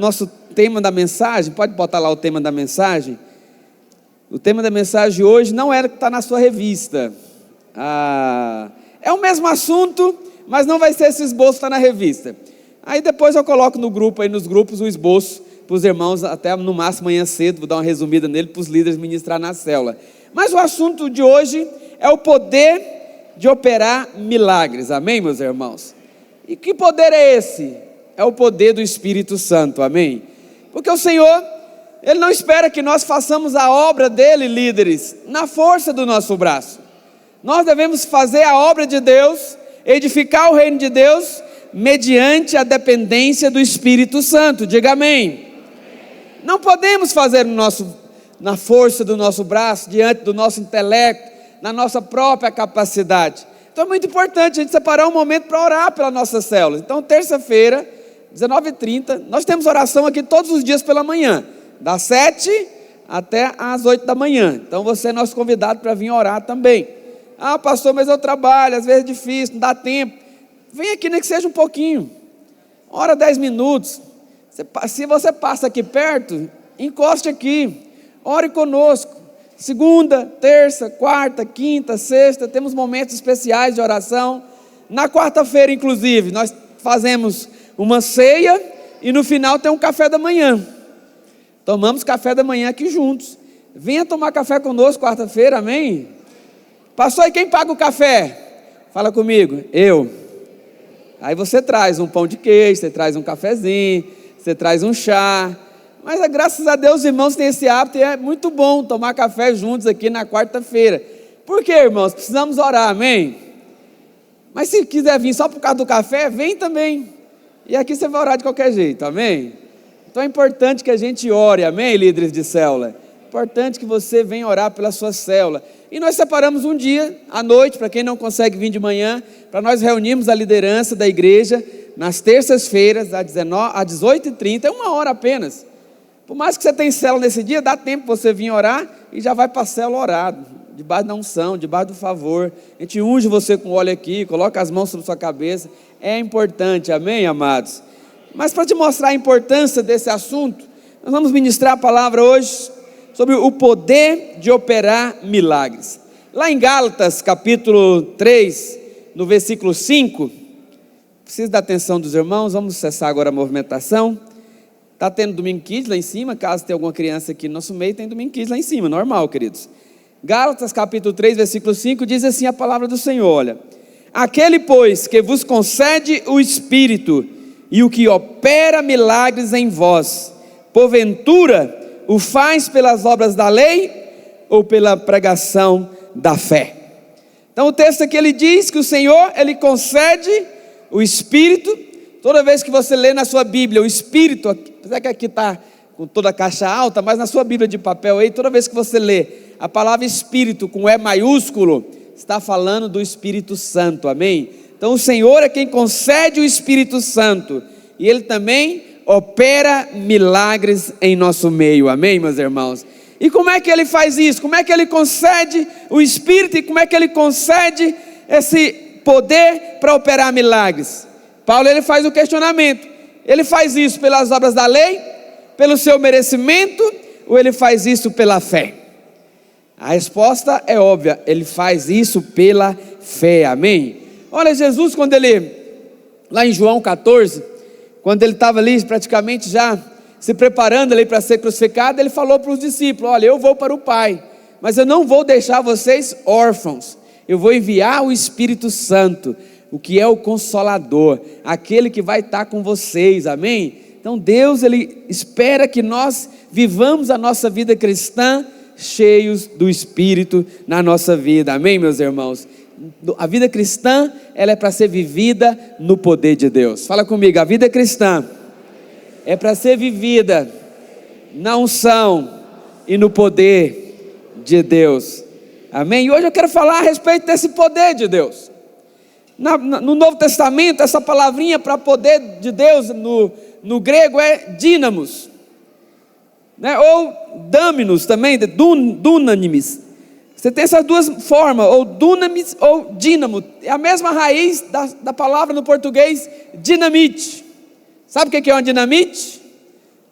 Nosso tema da mensagem, pode botar lá o tema da mensagem. O tema da mensagem de hoje não era o que está na sua revista. É o mesmo assunto, mas não vai ser esse esboço que está na revista. Aí depois eu coloco no grupo, aí nos grupos, o esboço para os irmãos, até no máximo amanhã cedo, vou dar uma resumida nele para os líderes ministrar na célula. Mas o assunto de hoje é o poder de operar milagres, amém, meus irmãos? E que poder é esse? É o poder do Espírito Santo, amém? Porque o Senhor, Ele não espera que nós façamos a obra dEle, líderes, na força do nosso braço. Nós devemos fazer a obra de Deus, edificar o reino de Deus, mediante a dependência do Espírito Santo, diga amém. Não podemos fazer na força do nosso braço, diante do nosso intelecto, na nossa própria capacidade. Então é muito importante a gente separar um momento para orar pela nossa célula. Então terça-feira, 19h30, nós temos oração aqui todos os dias pela manhã, das 7 até as 8 da manhã. Então você é nosso convidado para vir orar também. Pastor, mas eu trabalho, às vezes é difícil, não dá tempo. Vem aqui, nem que seja um pouquinho, ora 10 minutos. Se você passa aqui perto, encoste aqui, ore conosco. Segunda, terça, quarta, quinta, sexta, temos momentos especiais de oração. Na quarta-feira, inclusive, nós fazemos uma ceia e no final tem um café da manhã. Tomamos café da manhã aqui juntos. Venha tomar café conosco quarta-feira, amém? Pastor, e quem paga o café? Fala comigo, eu. Aí você traz um pão de queijo, você traz um cafezinho, você traz um chá. Mas graças a Deus os irmãos têm esse hábito e é muito bom tomar café juntos aqui na quarta-feira. Por quê, irmãos? Precisamos orar, amém? Mas se quiser vir só por causa do café, vem também. E aqui você vai orar de qualquer jeito, amém? Então é importante que a gente ore, amém, líderes de célula? É importante que você venha orar pela sua célula. E nós separamos um dia, à noite, para quem não consegue vir de manhã, para nós reunirmos a liderança da igreja, nas terças-feiras, às 18h30, é 1 hora apenas. Por mais que você tenha célula nesse dia, dá tempo para você vir orar e já vai para a célula orar, debaixo da unção, debaixo do favor. A gente unge você com óleo aqui, coloca as mãos sobre sua cabeça. É importante, amém, amados? Mas para te mostrar a importância desse assunto, nós vamos ministrar a palavra hoje sobre o poder de operar milagres. Lá em Gálatas, capítulo 3, no versículo 5, preciso da atenção dos irmãos, vamos cessar agora a movimentação. Está tendo Domingo Kids lá em cima, caso tenha alguma criança aqui no nosso meio, tem Domingo Kids lá em cima, normal, queridos. Gálatas, capítulo 3, versículo 5, diz assim a palavra do Senhor, olha: aquele, pois, que vos concede o Espírito e o que opera milagres em vós, porventura o faz pelas obras da lei ou pela pregação da fé? Então o texto aqui ele diz que o Senhor, Ele concede o Espírito. Toda vez que você lê na sua Bíblia o Espírito, apesar que aqui está com toda a caixa alta, mas na sua Bíblia de papel aí, toda vez que você lê a palavra Espírito com E maiúsculo, está falando do Espírito Santo, amém? Então o Senhor é quem concede o Espírito Santo, e Ele também opera milagres em nosso meio, amém, meus irmãos? E como é que Ele faz isso? Como é que Ele concede o Espírito e como é que Ele concede esse poder para operar milagres? Paulo ele faz o questionamento: ele faz isso pelas obras da lei, pelo seu merecimento, ou ele faz isso pela fé? A resposta é óbvia, ele faz isso pela fé, amém? Olha, Jesus, quando ele, lá em João 14, quando ele estava ali praticamente já se preparando ali para ser crucificado, ele falou para os discípulos: olha, eu vou para o Pai, mas eu não vou deixar vocês órfãos, eu vou enviar o Espírito Santo, o que é o Consolador, aquele que vai estar com vocês, amém? Então Deus, Ele espera que nós vivamos a nossa vida cristã cheios do Espírito na nossa vida, amém, meus irmãos? A vida cristã, ela é para ser vivida no poder de Deus. Fala comigo, a vida cristã é para ser vivida na unção e no poder de Deus, amém? E hoje eu quero falar a respeito desse poder de Deus. No Novo Testamento, essa palavrinha para poder de Deus no grego é dínamos, né? Ou dâminos também, dunamis. Você tem essas duas formas, ou dunamis ou dínamo. É a mesma raiz da palavra no português dinamite. Sabe o que é uma dinamite?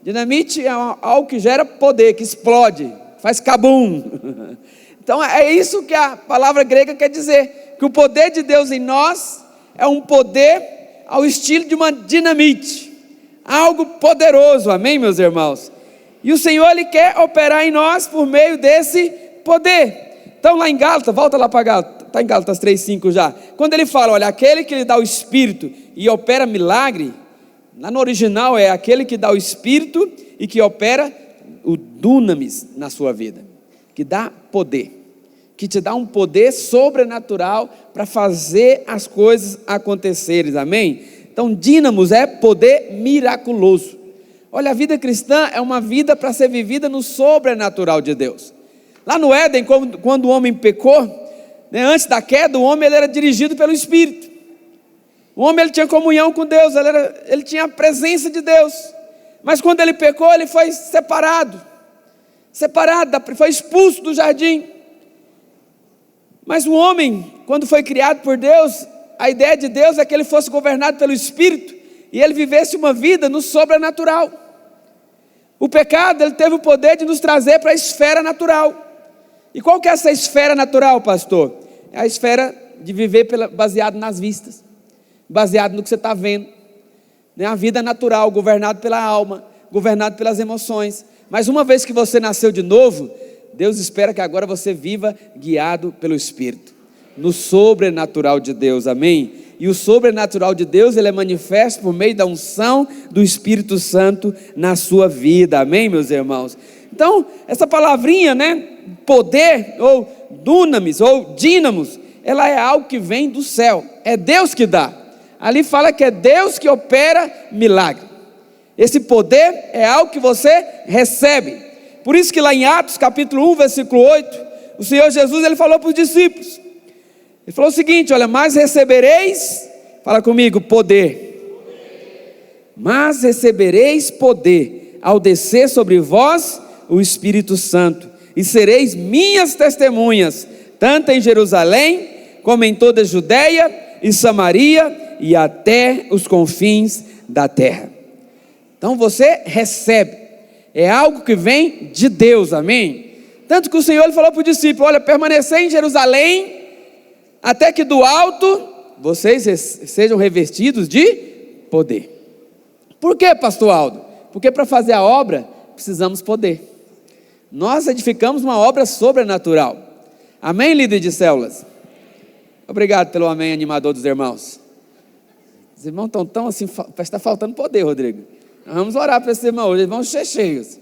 Dinamite é algo que gera poder, que explode, faz cabum. Então é isso que a palavra grega quer dizer, que o poder de Deus em nós é um poder ao estilo de uma dinamite, algo poderoso, amém, meus irmãos? E o Senhor, Ele quer operar em nós por meio desse poder. Então lá em Gálatas, volta lá para Gálatas, está em Gálatas 3,5 já, quando ele fala, olha, aquele que lhe dá o Espírito e opera milagre, lá no original é aquele que dá o Espírito e que opera o dunamis na sua vida, que dá poder, que te dá um poder sobrenatural para fazer as coisas acontecerem, amém? Então dínamos é poder miraculoso. Olha, a vida cristã é uma vida para ser vivida no sobrenatural de Deus. Lá no Éden, quando o homem pecou, né, antes da queda, o homem ele era dirigido pelo Espírito. O homem ele tinha comunhão com Deus, ele tinha a presença de Deus. Mas quando ele pecou, ele foi separado, foi expulso do jardim. Mas o homem, quando foi criado por Deus, a ideia de Deus é que ele fosse governado pelo Espírito e ele vivesse uma vida no sobrenatural. O pecado, ele teve o poder de nos trazer para a esfera natural. E qual que é essa esfera natural, pastor? É a esfera de viver baseado nas vistas, baseado no que você está vendo, né? A vida natural, governado pela alma, governado pelas emoções. Mas uma vez que você nasceu de novo, Deus espera que agora você viva guiado pelo Espírito, no sobrenatural de Deus, amém? E o sobrenatural de Deus, ele é manifesto por meio da unção do Espírito Santo na sua vida, amém, meus irmãos? Então, essa palavrinha, né, poder, ou dunamis, ou dínamos, ela é algo que vem do céu, é Deus que dá. Ali fala que é Deus que opera milagre. Esse poder é algo que você recebe. Por isso que lá em Atos capítulo 1, versículo 8, o Senhor Jesus, ele falou para os discípulos, ele falou o seguinte, olha, mas recebereis, fala comigo, poder. Mas recebereis poder ao descer sobre vós o Espírito Santo, e sereis minhas testemunhas, tanto em Jerusalém, como em toda a Judeia e Samaria, e até os confins da terra. Então você recebe, é algo que vem de Deus, amém? Tanto que o Senhor ele falou para o discípulo, olha, permanecer em Jerusalém, até que do alto, vocês sejam revestidos de poder. Por que, pastor Aldo? Porque para fazer a obra, precisamos poder. Nós edificamos uma obra sobrenatural, amém, líder de células? Obrigado pelo amém animador dos irmãos. Os irmãos estão tão assim, parece que está faltando poder, Rodrigo. Nós vamos orar para esses irmãos, eles vão ser cheios,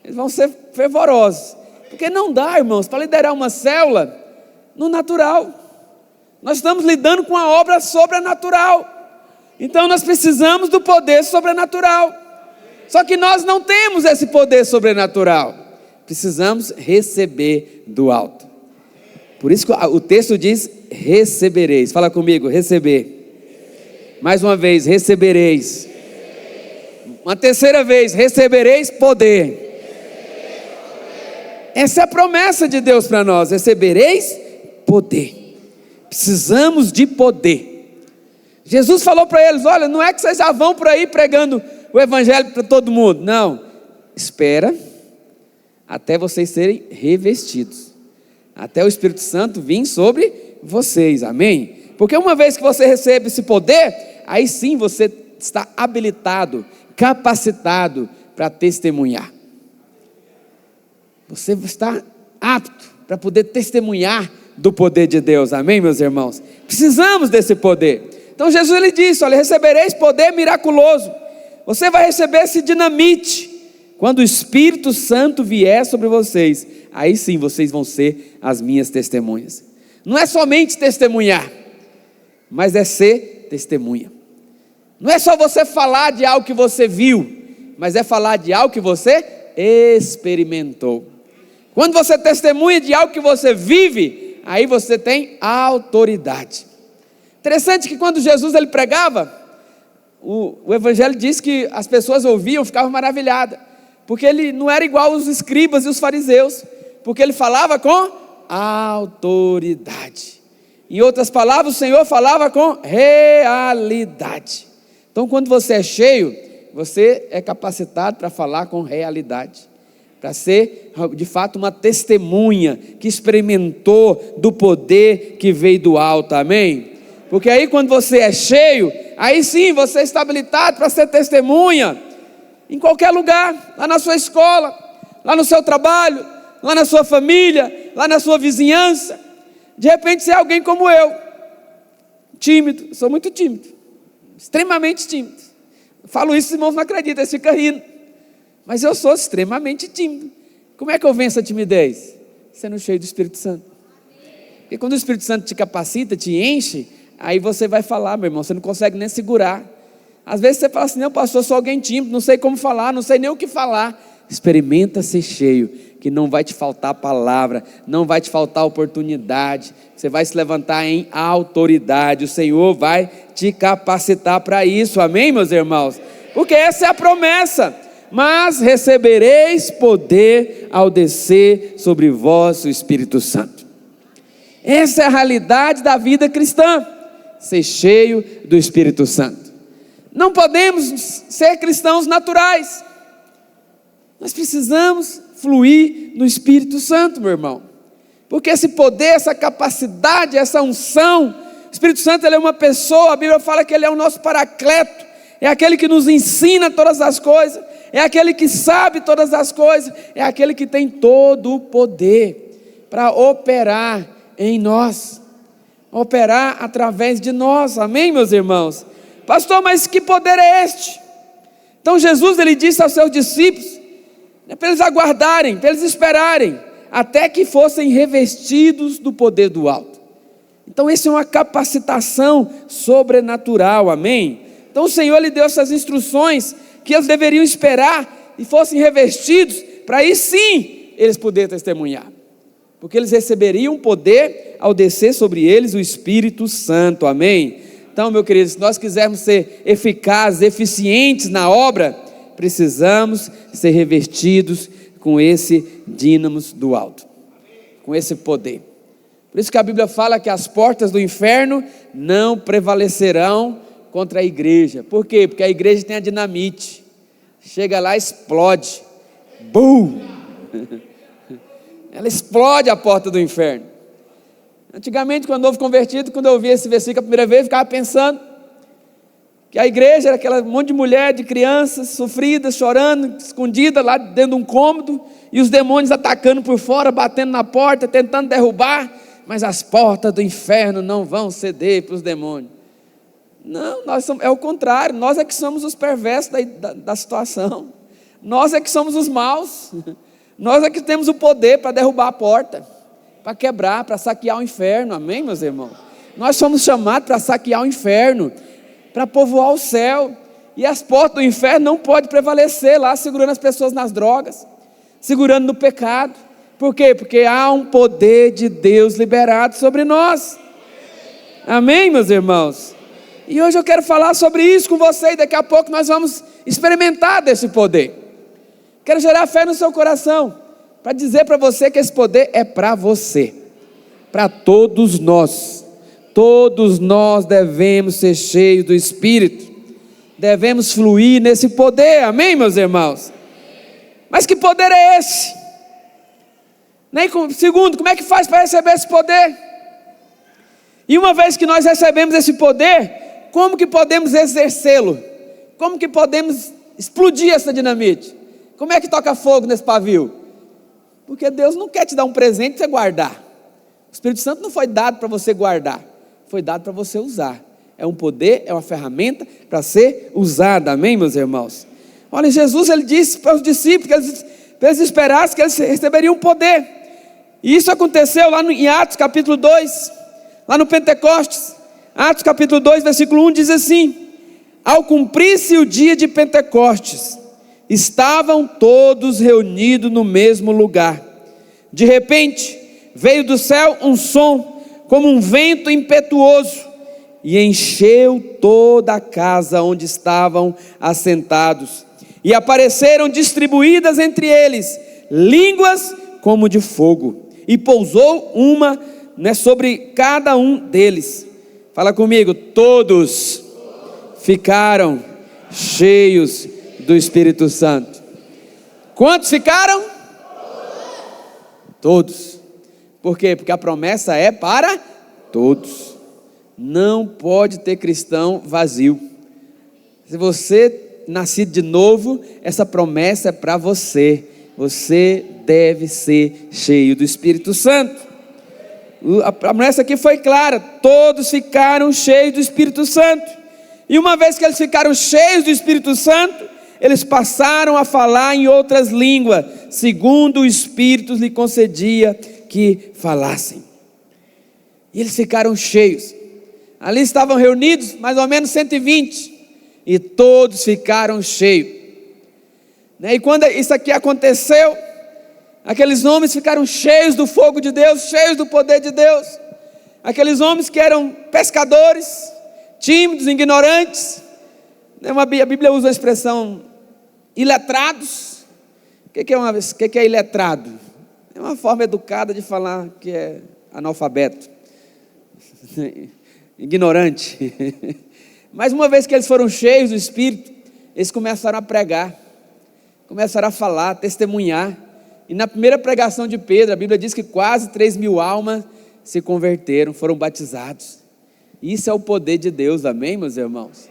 eles vão ser fervorosos, porque não dá, irmãos, para liderar uma célula no natural. Nós estamos lidando com a obra sobrenatural, então nós precisamos do poder sobrenatural, só que nós não temos esse poder sobrenatural, precisamos receber do alto. Por isso que o texto diz, recebereis, fala comigo, receber, mais uma vez, recebereis, uma terceira vez, recebereis poder. Essa é a promessa de Deus para nós, recebereis poder. Precisamos de poder. Jesus falou para eles, olha, não é que vocês já vão por aí pregando o evangelho para todo mundo, não, espera até vocês serem revestidos, até o Espírito Santo vir sobre vocês, amém? Porque uma vez que você recebe esse poder, aí sim você está habilitado, capacitado para testemunhar. Você está apto para poder testemunhar do poder de Deus, amém, meus irmãos? Precisamos desse poder. Então Jesus ele disse, olha, recebereis poder miraculoso. Você vai receber esse dinamite quando o Espírito Santo vier sobre vocês. Aí sim vocês vão ser as minhas testemunhas. Não é somente testemunhar, mas é ser testemunha. Não é só você falar de algo que você viu, mas é falar de algo que você experimentou. Quando você testemunha de algo que você vive, aí você tem autoridade. Interessante que quando Jesus ele pregava, o evangelho diz que as pessoas ouviam, ficavam maravilhadas, porque ele não era igual aos escribas e os fariseus, porque ele falava com autoridade. Em outras palavras, o Senhor falava com realidade. Então quando você é cheio, você é capacitado para falar com realidade, para ser de fato uma testemunha que experimentou do poder que veio do alto, amém? Porque aí quando você é cheio, aí sim você está habilitado para ser testemunha, em qualquer lugar, lá na sua escola, lá no seu trabalho, lá na sua família, lá na sua vizinhança. De repente você é alguém como eu, tímido, sou muito tímido, extremamente tímido. Falo isso, os irmãos não acreditam, eles ficam rindo. Mas eu sou extremamente tímido. Como é que eu venço a timidez? Sendo cheio do Espírito Santo. Porque quando o Espírito Santo te capacita, te enche, aí você vai falar, meu irmão, você não consegue nem segurar. Às vezes você fala assim, não, pastor, sou alguém tímido, não sei como falar, não sei nem o que falar. Experimenta ser cheio, que não vai te faltar palavra, não vai te faltar oportunidade, você vai se levantar em autoridade, o Senhor vai te capacitar para isso, amém, meus irmãos? Porque essa é a promessa. Mas recebereis poder ao descer sobre vós o Espírito Santo. Essa é a realidade da vida cristã, ser cheio do Espírito Santo. Não podemos ser cristãos naturais, nós precisamos fluir no Espírito Santo, meu irmão, porque esse poder, essa capacidade, essa unção, o Espírito Santo, ele é uma pessoa, a Bíblia fala que ele é o nosso paracleto, é aquele que nos ensina todas as coisas, é aquele que sabe todas as coisas, é aquele que tem todo o poder para operar em nós, operar através de nós, amém, meus irmãos? Pastor, mas que poder é este? Então Jesus, ele disse aos seus discípulos, para eles aguardarem, para eles esperarem, até que fossem revestidos do poder do alto. Então isso é uma capacitação sobrenatural, amém? Então o Senhor lhe deu essas instruções, que eles deveriam esperar e fossem revestidos, para aí sim eles poderem testemunhar, porque eles receberiam poder ao descer sobre eles o Espírito Santo, amém? Então, meu querido, se nós quisermos ser eficazes, eficientes na obra, precisamos ser revestidos com esse dínamos do alto, com esse poder. Por isso que a Bíblia fala que as portas do inferno não prevalecerão contra a igreja. Por quê? Porque a igreja tem a dinamite, chega lá, explode, bum! Ela explode a porta do inferno. Antigamente, quando eu novo convertido, quando eu ouvia esse versículo a primeira vez, eu ficava pensando que a igreja era aquela monte de mulher, de crianças sofridas, chorando, escondida lá dentro de um cômodo, e os demônios atacando por fora, batendo na porta, tentando derrubar, mas as portas do inferno não vão ceder para os demônios. Não, é o contrário, nós é que somos os perversos da situação, nós é que somos os maus, nós é que temos o poder para derrubar a porta, para quebrar, para saquear o inferno, amém, meus irmãos? Nós somos chamados para saquear o inferno, para povoar o céu, e as portas do inferno não podem prevalecer lá, segurando as pessoas nas drogas, segurando no pecado. Por quê? Porque há um poder de Deus liberado sobre nós, amém, meus irmãos? E hoje eu quero falar sobre isso com você, e daqui a pouco nós vamos experimentar desse poder. Quero gerar fé no seu coração, para dizer para você que esse poder é para você, para todos nós devemos ser cheios do Espírito, devemos fluir nesse poder, amém, meus irmãos? Mas que poder é esse? Segundo, como é que faz para receber esse poder? E uma vez que nós recebemos esse poder, como que podemos exercê-lo? Como que podemos explodir essa dinamite? Como é que toca fogo nesse pavio? Porque Deus não quer te dar um presente para você guardar. O Espírito Santo não foi dado para você guardar, foi dado para você usar. É um poder, é uma ferramenta para ser usada, amém, meus irmãos? Olha, Jesus, ele disse para os discípulos que eles esperassem que eles receberiam poder. E isso aconteceu lá em Atos capítulo 2, lá no Pentecostes. Atos capítulo 2, versículo 1 diz assim: ao cumprir-se o dia de Pentecostes, estavam todos reunidos no mesmo lugar. De repente, veio do céu um som, como um vento impetuoso, e encheu toda a casa onde estavam assentados. E apareceram distribuídas entre eles línguas como de fogo, e pousou uma sobre cada um deles. Fala comigo, todos ficaram cheios do Espírito Santo. Quantos ficaram? Todos. Por quê? Porque a promessa é para todos. Não pode ter cristão vazio. Se você nascido de novo, essa promessa é para você. Você deve ser cheio do Espírito Santo. A promessa aqui foi clara: todos ficaram cheios do Espírito Santo. E uma vez que eles ficaram cheios do Espírito Santo, eles passaram a falar em outras línguas, segundo o Espírito lhe concedia que falassem. E eles ficaram cheios. Ali estavam reunidos mais ou menos 120, e todos ficaram cheios. E quando isso aqui aconteceu, aqueles homens ficaram cheios do fogo de Deus, cheios do poder de Deus. Aqueles homens que eram pescadores, tímidos, ignorantes. A Bíblia usa a expressão iletrados. O que é iletrado? É uma forma educada de falar que é analfabeto, ignorante. Mas uma vez que eles foram cheios do Espírito, eles começaram a pregar, começaram a falar, a testemunhar. E na primeira pregação de Pedro, a Bíblia diz que quase 3.000 almas se converteram, foram batizados. Isso é o poder de Deus, amém, meus irmãos?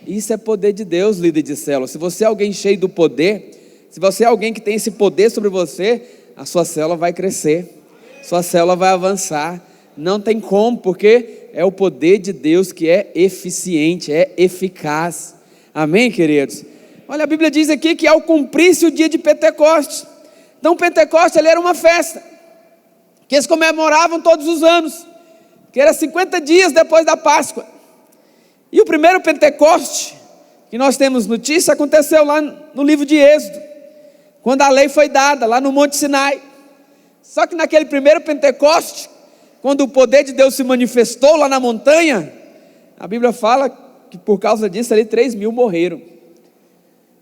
Isso é poder de Deus, líder de célula. Se você é alguém cheio do poder, se você é alguém que tem esse poder sobre você, a sua célula vai crescer, sua célula vai avançar. Não tem como, porque é o poder de Deus que é eficiente, é eficaz. Amém, queridos? Olha, a Bíblia diz aqui que ao cumprir-se o dia de Pentecostes, então Pentecostes ele era uma festa, que eles comemoravam todos os anos, que era 50 dias depois da Páscoa. E o primeiro Pentecoste, que nós temos notícia, aconteceu lá no livro de Êxodo, quando a lei foi dada, lá no Monte Sinai. Só que naquele primeiro Pentecoste, quando o poder de Deus se manifestou lá na montanha, a Bíblia fala que por causa disso ali 3.000 morreram,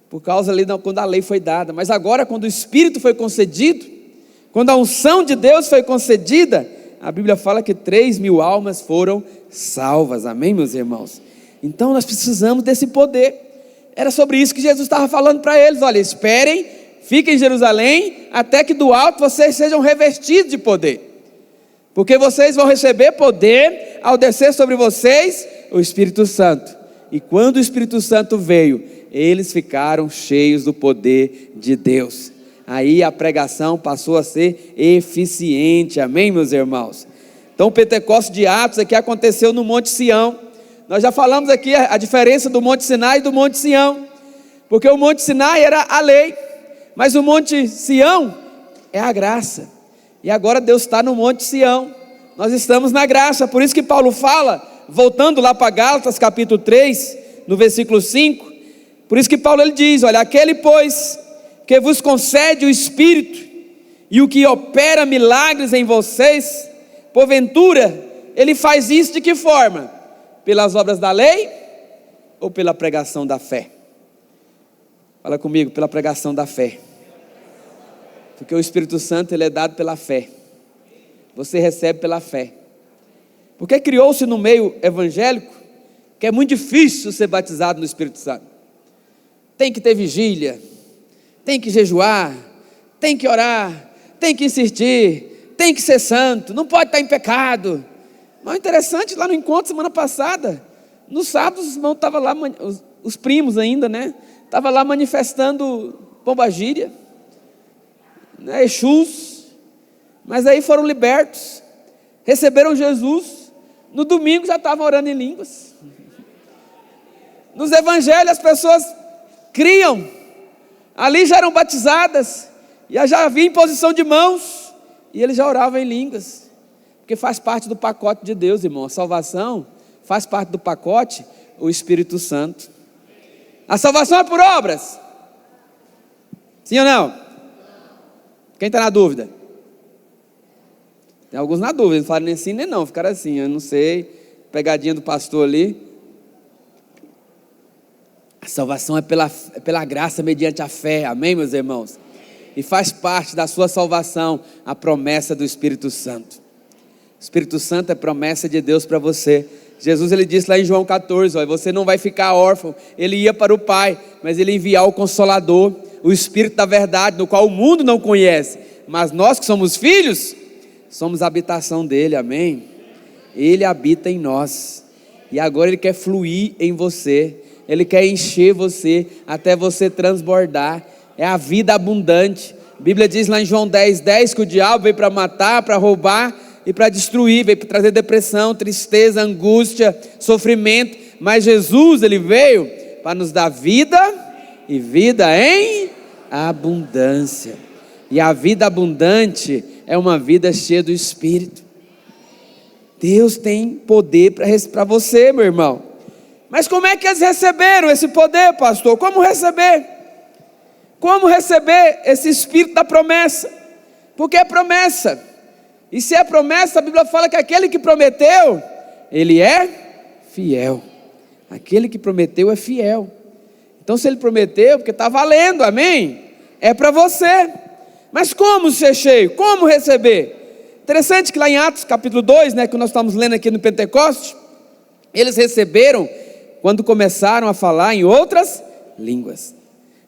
por causa ali quando a lei foi dada. Mas agora, quando o Espírito foi concedido, quando a unção de Deus foi concedida, a Bíblia fala que 3.000 almas foram salvas, amém, meus irmãos? Então nós precisamos desse poder. Era sobre isso que Jesus estava falando para eles: olha, esperem, fiquem em Jerusalém, até que do alto vocês sejam revestidos de poder, porque vocês vão receber poder ao descer sobre vocês o Espírito Santo. E quando o Espírito Santo veio, eles ficaram cheios do poder de Deus. Aí a pregação passou a ser eficiente, amém, meus irmãos? Então o Pentecostes de Atos aqui aconteceu no Monte Sião. Nós já falamos aqui a diferença do Monte Sinai e do Monte Sião, porque o Monte Sinai era a lei, mas o Monte Sião é a graça. E agora Deus está no Monte Sião, nós estamos na graça. Por isso que Paulo fala, voltando lá para Gálatas capítulo 3, no versículo 5, por isso que Paulo ele diz: olha, aquele pois que vos concede o Espírito e o que opera milagres em vocês, porventura ele faz isso de que forma? Pelas obras da lei ou pela pregação da fé? Fala comigo, pela pregação da fé. Porque o Espírito Santo ele é dado pela fé. Você recebe pela fé. Porque criou-se no meio evangélico que é muito difícil ser batizado no Espírito Santo. Tem que ter vigília, tem que jejuar, tem que orar, tem que insistir, tem que ser santo, não pode estar em pecado. Mas interessante, lá no encontro semana passada, no sábado os irmãos estavam lá, os primos ainda, né? Estavam lá manifestando pombagíria, né? Exus, mas aí foram libertos, receberam Jesus, no domingo já estavam orando em línguas. Nos evangelhos as pessoas criam, ali já eram batizadas, e já havia imposição de mãos, e eles já oravam em línguas. Porque faz parte do pacote de Deus, irmão. A salvação faz parte do pacote, o Espírito Santo. A salvação é por obras? Sim ou não? Quem está na dúvida? Tem alguns na dúvida, não falam nem sim nem não, ficaram assim, eu não sei, pegadinha do pastor ali. A salvação é pela graça mediante a fé, amém, meus irmãos? E faz parte da sua salvação a promessa do Espírito Santo. O Espírito Santo é promessa de Deus para você. Jesus ele disse lá em João 14, ó, você não vai ficar órfão. Ele ia para o Pai, mas ele ia enviar o Consolador, o Espírito da verdade, no qual o mundo não conhece. Mas nós que somos filhos, somos a habitação dele, amém? Ele habita em nós. E agora ele quer fluir em você. Ele quer encher você até você transbordar. É a vida abundante. A Bíblia diz lá em João 10:10 que o diabo veio para matar, para roubar e para destruir, veio para trazer depressão, tristeza, angústia, sofrimento. Mas Jesus, ele veio para nos dar vida e vida em abundância. E a vida abundante é uma vida cheia do Espírito. Deus tem poder para você, meu irmão. Mas como é que eles receberam esse poder, pastor? Como receber? Como receber esse Espírito da promessa? Porque é promessa. E se é promessa, a Bíblia fala que aquele que prometeu, ele é fiel. Aquele que prometeu é fiel. Então se ele prometeu, porque está valendo, amém? É para você. Mas como ser cheio? Como receber? Interessante que lá em Atos capítulo 2, que nós estamos lendo aqui no Pentecoste, eles receberam quando começaram a falar em outras línguas.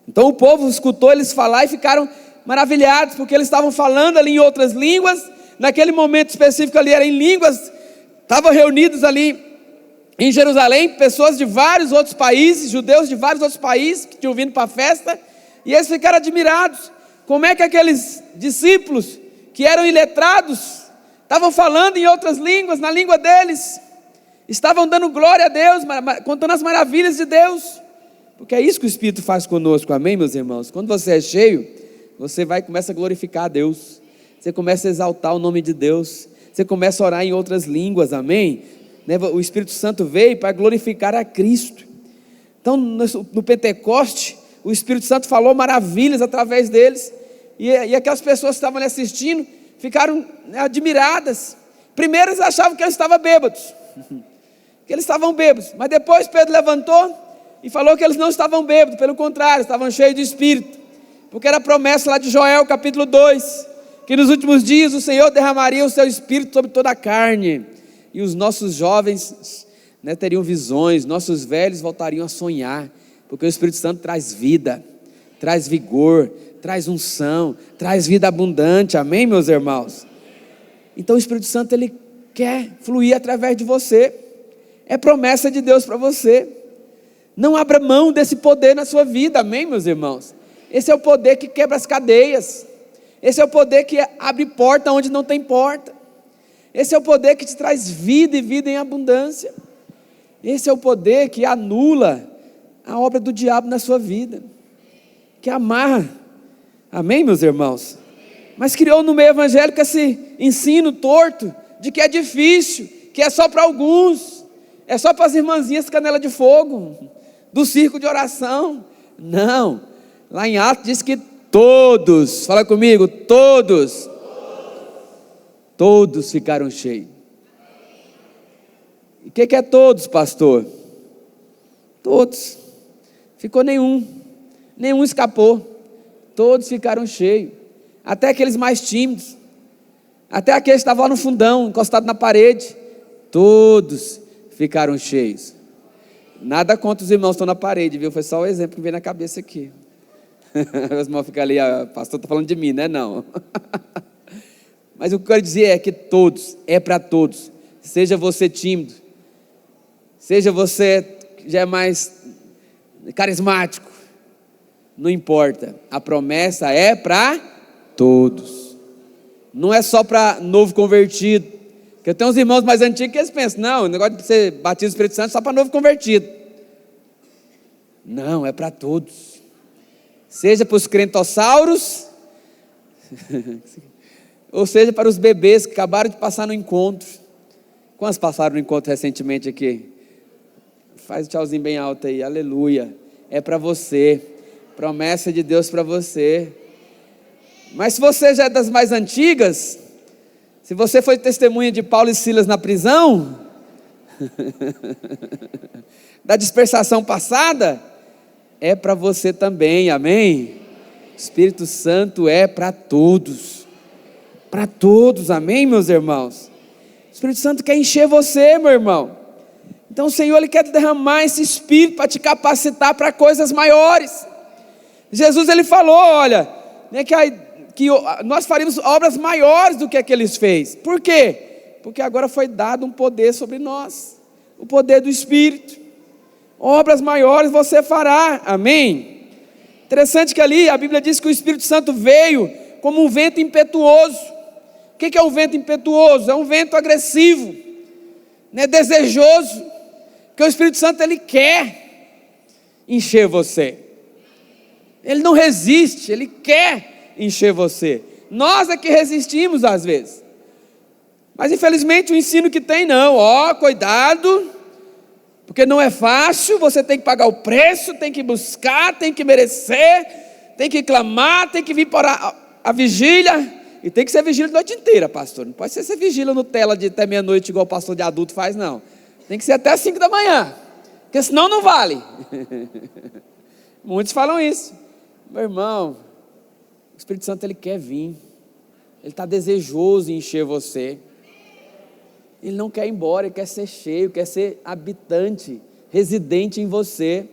Então o povo escutou eles falar e ficaram maravilhados, porque eles estavam falando ali em outras línguas. Naquele momento específico ali, era em línguas, estavam reunidos ali em Jerusalém, pessoas de vários outros países, judeus de vários outros países, que tinham vindo para a festa, e eles ficaram admirados, como é que aqueles discípulos, que eram iletrados, estavam falando em outras línguas, na língua deles, estavam dando glória a Deus, contando as maravilhas de Deus, porque é isso que o Espírito faz conosco, amém, meus irmãos? Quando você é cheio, você começa a glorificar a Deus, você começa a exaltar o nome de Deus, você começa a orar em outras línguas, amém? O Espírito Santo veio para glorificar a Cristo. Então no Pentecoste, o Espírito Santo falou maravilhas através deles, e aquelas pessoas que estavam ali assistindo, ficaram admiradas. Primeiro eles achavam que eles estavam bêbados, mas depois Pedro levantou e falou que eles não estavam bêbados, pelo contrário, estavam cheios de Espírito, porque era a promessa lá de Joel capítulo 2, que nos últimos dias o Senhor derramaria o seu Espírito sobre toda a carne, e os nossos jovens teriam visões, nossos velhos voltariam a sonhar, porque o Espírito Santo traz vida, traz vigor, traz unção, traz vida abundante, amém, meus irmãos? Então o Espírito Santo ele quer fluir através de você, é promessa de Deus para você. Não abra mão desse poder na sua vida, amém, meus irmãos? Esse é o poder que quebra as cadeias, esse é o poder que abre porta onde não tem porta, esse é o poder que te traz vida e vida em abundância, esse é o poder que anula a obra do diabo na sua vida, que amarra, amém, meus irmãos? Mas criou no meio evangélico esse ensino torto, de que é difícil, que é só para alguns, é só para as irmãzinhas canela de fogo, do circo de oração. Não, lá em Atos diz que todos, fala comigo, todos ficaram cheios. E o que é todos, pastor? Todos, ficou nenhum escapou, todos ficaram cheios, até aqueles mais tímidos, até aqueles que estavam lá no fundão, encostados na parede, todos ficaram cheios. Nada contra os irmãos que estão na parede, viu? Foi só o exemplo que veio na cabeça aqui. Os irmãos ficam ali, pastor está falando de mim, né? Não. Mas o que eu quero dizer é que todos, é para todos. Seja você tímido, seja você que já é mais carismático, não importa, a promessa é para todos, não é só para novo convertido, porque eu tenho uns irmãos mais antigos que eles pensam, não, o negócio de ser batismo do Espírito Santo é só para novo convertido. Não, é para todos, seja para os crentossauros, ou seja para os bebês que acabaram de passar no encontro. Quantos passaram no encontro recentemente aqui? Faz o tchauzinho bem alto aí, aleluia, é para você, promessa de Deus para você. Mas se você já é das mais antigas, se você foi testemunha de Paulo e Silas na prisão, da dispersação passada, é para você também, amém? O Espírito Santo é para todos, amém, meus irmãos? O Espírito Santo quer encher você, meu irmão. Então o Senhor, Ele quer derramar esse Espírito para te capacitar para coisas maiores. Jesus, Ele falou, olha, né, que nós faríamos obras maiores do que aqueles fez. Por quê? Porque agora foi dado um poder sobre nós, o poder do Espírito. Obras maiores você fará, amém? Interessante que ali a Bíblia diz que o Espírito Santo veio como um vento impetuoso. O que é um vento impetuoso? É um vento agressivo, né, desejoso, porque o Espírito Santo, ele quer encher você, ele não resiste, ele quer encher você. Nós é que resistimos às vezes, mas infelizmente o ensino que tem, não, cuidado, porque não é fácil, você tem que pagar o preço, tem que buscar, tem que merecer, tem que clamar, tem que vir para a vigília, e tem que ser vigília a noite inteira, pastor. Não pode ser vigília Nutella de até meia-noite, igual o pastor de adulto faz, não. Tem que ser até 5 da manhã, porque senão não vale. Muitos falam isso. Meu irmão, o Espírito Santo, ele quer vir, ele está desejoso em encher você. Ele não quer ir embora, ele quer ser cheio, quer ser habitante, residente em você.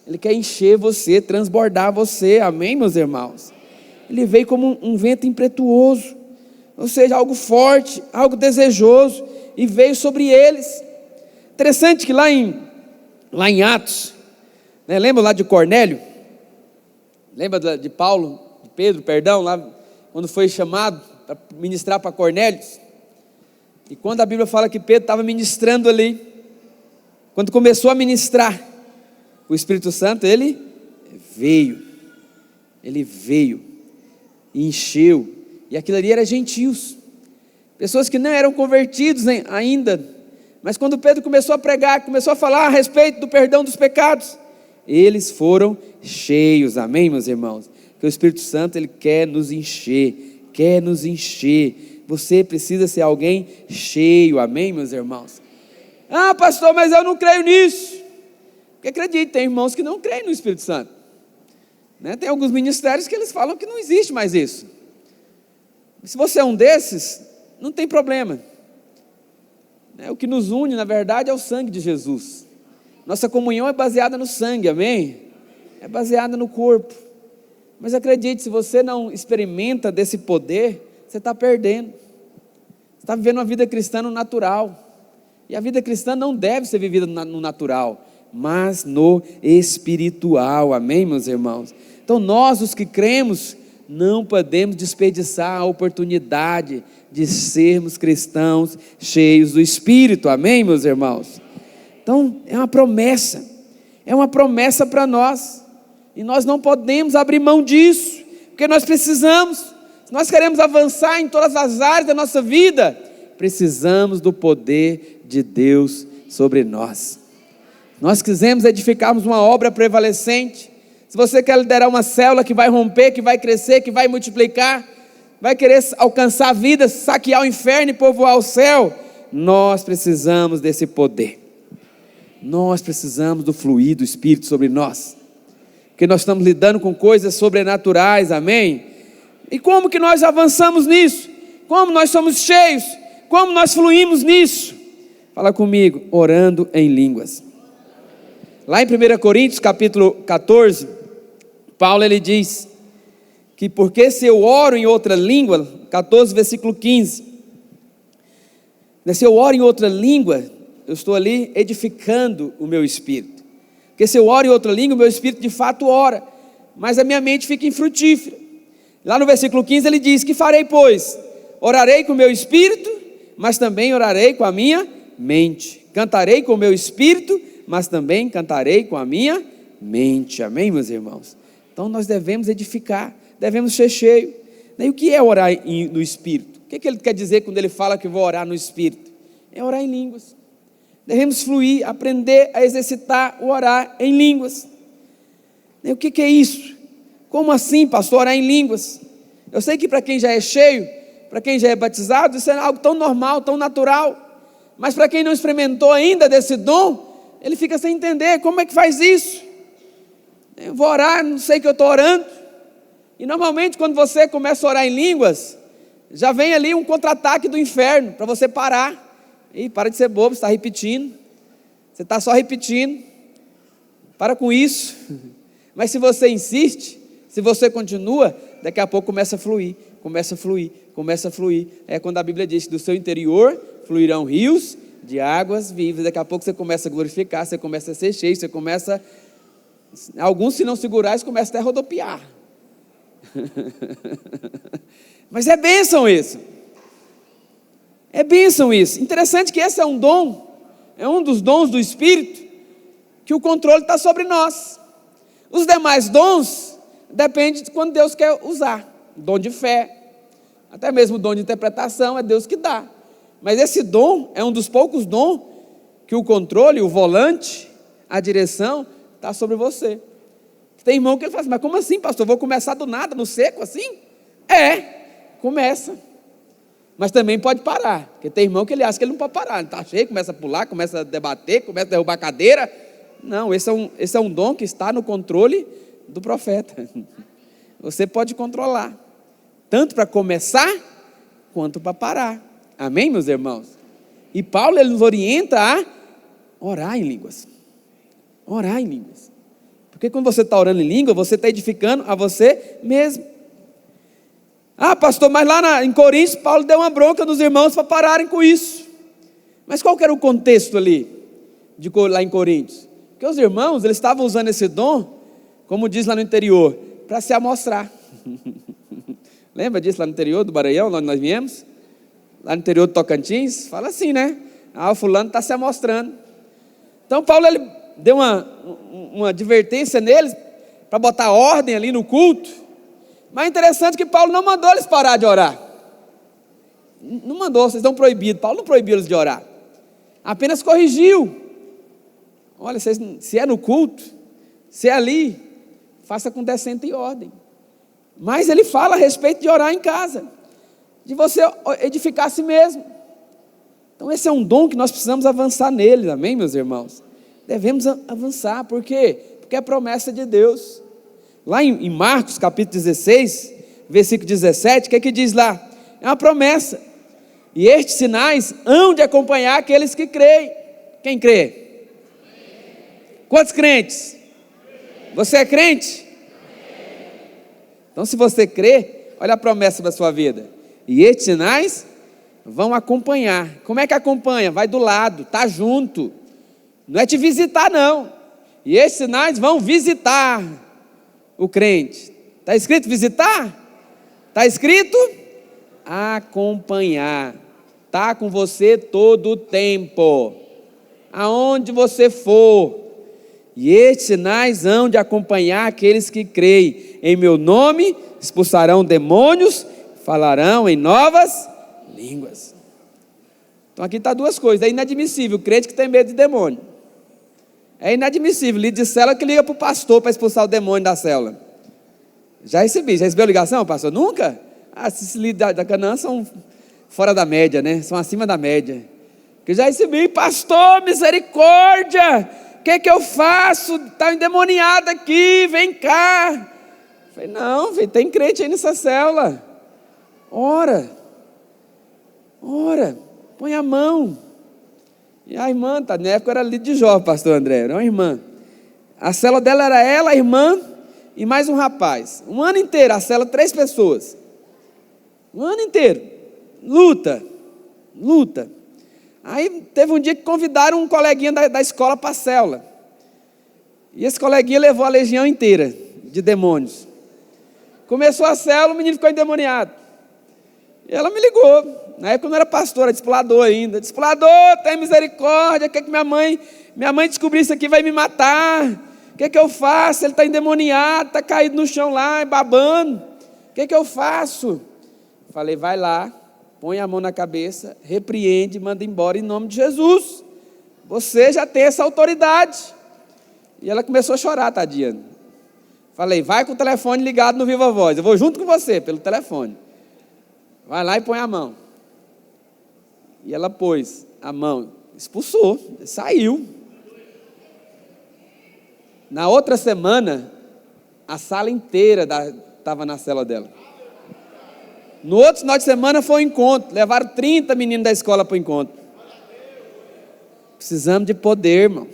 Ele quer encher você, transbordar você, amém, meus irmãos? Ele veio como um vento impetuoso, ou seja, algo forte, algo desejoso, e veio sobre eles. Interessante que lá em Atos, né, lembra lá de Cornélio? Lembra de Paulo, de Pedro, perdão, lá quando foi chamado para ministrar para Cornélio? E quando a Bíblia fala que Pedro estava ministrando ali, quando começou a ministrar, o Espírito Santo, ele veio e encheu, e aquilo ali era gentios, pessoas que não eram convertidos ainda, mas quando Pedro começou a pregar, começou a falar a respeito do perdão dos pecados, eles foram cheios, amém, meus irmãos? Porque o Espírito Santo, ele quer nos encher, você precisa ser alguém cheio, amém, meus irmãos? Pastor, mas eu não creio nisso. Porque acredite, tem irmãos que não creem no Espírito Santo, né? Tem alguns ministérios que eles falam que não existe mais isso. Se você é um desses, não tem problema, né? O que nos une, na verdade, é o sangue de Jesus. Nossa comunhão é baseada no sangue, amém? É baseada no corpo. Mas acredite, se você não experimenta desse poder, você está perdendo. Você está vivendo uma vida cristã no natural. E a vida cristã não deve ser vivida no natural, mas no espiritual, amém, meus irmãos? Então nós, os que cremos, não podemos desperdiçar a oportunidade de sermos cristãos cheios do Espírito, amém, meus irmãos? Então é uma promessa para nós, e nós não podemos abrir mão disso, porque nós precisamos. Se nós queremos avançar em todas as áreas da nossa vida, precisamos do poder de Deus sobre nós. Nós quisemos edificarmos uma obra prevalecente. Se você quer liderar uma célula que vai romper, que vai crescer, que vai multiplicar, vai querer alcançar vidas, saquear o inferno e povoar o céu, nós precisamos desse poder. Nós precisamos do fluir do Espírito sobre nós, porque nós estamos lidando com coisas sobrenaturais, amém? E como que nós avançamos nisso? Como nós somos cheios? Como nós fluímos nisso? Fala comigo, orando em línguas. Lá em 1 Coríntios capítulo 14, Paulo, ele diz que porque se eu oro em outra língua, 14 versículo 15, se eu oro em outra língua, eu estou ali edificando o meu espírito. Porque se eu oro em outra língua, o meu espírito de fato ora, mas a minha mente fica infrutífera. Lá no versículo 15 ele diz: que farei pois? Orarei com o meu espírito, mas também orarei com a minha mente. Cantarei com o meu espírito, mas também cantarei com a minha mente. Amém, meus irmãos? Então nós devemos edificar, devemos ser cheio. E o que é orar no espírito? O que ele quer dizer quando ele fala que vou orar no espírito? É orar em línguas. Devemos fluir, aprender a exercitar o orar em línguas. E o que é isso? Como assim, pastor, orar em línguas? Eu sei que para quem já é cheio, para quem já é batizado, isso é algo tão normal, tão natural. Mas para quem não experimentou ainda desse dom, ele fica sem entender como é que faz isso. Eu vou orar, não sei o que eu estou orando. E normalmente quando você começa a orar em línguas, já vem ali um contra-ataque do inferno, para você parar. E para de ser bobo, você está repetindo. Você está só repetindo. Para com isso. Mas se você insiste, se você continua, daqui a pouco começa a fluir, começa a fluir, começa a fluir. É quando a Bíblia diz que do seu interior fluirão rios de águas vivas. Daqui a pouco você começa a glorificar, você começa a ser cheio, você começa... Alguns, se não segurar, eles começam até a rodopiar. Mas é bênção isso. É bênção isso. Interessante que esse é um dom, é um dos dons do Espírito, que o controle está sobre nós. Os demais dons, depende de quando Deus quer usar. Dom de fé, até mesmo o dom de interpretação, é Deus que dá. Mas esse dom é um dos poucos dons que o controle, o volante, a direção, está sobre você. Tem irmão que ele fala assim, mas como assim, pastor? Vou começar do nada, no seco assim? Começa. Mas também pode parar, porque tem irmão que ele acha que ele não pode parar. Ele está cheio, começa a pular, começa a debater, começa a derrubar a cadeira. Não, esse é um dom que está no controle do profeta. Você pode controlar, tanto para começar, quanto para parar. Amém, meus irmãos? E Paulo, ele nos orienta a orar em línguas. Orar em línguas. Porque quando você está orando em língua, você está edificando a você mesmo. Ah, pastor, mas lá em Coríntios, Paulo deu uma bronca nos irmãos para pararem com isso. Mas qual que era o contexto ali, lá em Coríntios? Porque os irmãos, eles estavam usando esse dom, como diz lá no interior, para se amostrar. Lembra disso lá no interior do Maranhão, onde nós viemos? Lá no interior do Tocantins, fala assim, né? Ah, o fulano está se amostrando. Então Paulo, ele deu uma advertência neles, para botar ordem ali no culto. Mas é interessante que Paulo não mandou eles parar de orar. Não mandou, vocês estão proibidos. Paulo não proibiu eles de orar. Apenas corrigiu. Olha, se é no culto, se é ali, faça com decente e ordem. Mas ele fala a respeito de orar em casa, de você edificar a si mesmo. Então esse é um dom que nós precisamos avançar nele, amém, meus irmãos? Devemos avançar, por quê? Porque é promessa de Deus. Lá em Marcos capítulo 16, versículo 17, o que é que diz lá? É uma promessa. E estes sinais hão de acompanhar aqueles que creem. Quem crê? Quantos crentes? Você é crente? Então se você crê, olha a promessa da sua vida. E estes sinais vão acompanhar. Como é que acompanha? Vai do lado, está junto. Não é te visitar não. E estes sinais vão visitar o crente. Está escrito visitar? Está escrito acompanhar. Está com você todo o tempo, aonde você for. E estes sinais hão de acompanhar aqueles que creem. Em meu nome expulsarão demônios, falarão em novas línguas. Então aqui está duas coisas. É inadmissível o crente que tem medo de demônio. É inadmissível líder de célula que liga para o pastor para expulsar o demônio da célula. Já recebeu ligação, pastor? Nunca? Esses líderes da Canaã são fora da média, né? São acima da média. Que já recebi, pastor, misericórdia, o que eu faço? Está endemoniado aqui, vem cá. Falei, não, filho, tem crente aí nessa célula. Ora, põe a mão. E a irmã, tá, na época eu era líder de jovem, pastor André, era uma irmã. A célula dela era ela, a irmã e mais um rapaz. Um ano inteiro, a célula, 3 pessoas. Um ano inteiro, luta. Aí teve um dia que convidaram um coleguinha da escola para a célula. E esse coleguinha levou a legião inteira de demônios. Começou a célula, o menino ficou endemoniado. E ela me ligou. Na época eu não era pastor, era discipulador ainda. Discipulador, tem misericórdia, quer que minha mãe descobrir isso aqui, vai me matar. O que eu faço? Ele está endemoniado, está caído no chão lá, babando. O que eu faço? Falei, vai lá, põe a mão na cabeça, repreende, manda embora em nome de Jesus. Você já tem essa autoridade. E ela começou a chorar, tadinha. Falei, vai com o telefone ligado no Viva Voz. Eu vou junto com você, pelo telefone. Vai lá e põe a mão. E ela pôs a mão, expulsou, saiu. Na outra semana, a sala inteira estava na cela dela. No outro final de semana foi um encontro. Levaram 30 meninos da escola para o encontro. Pra Precisamos de poder, irmão.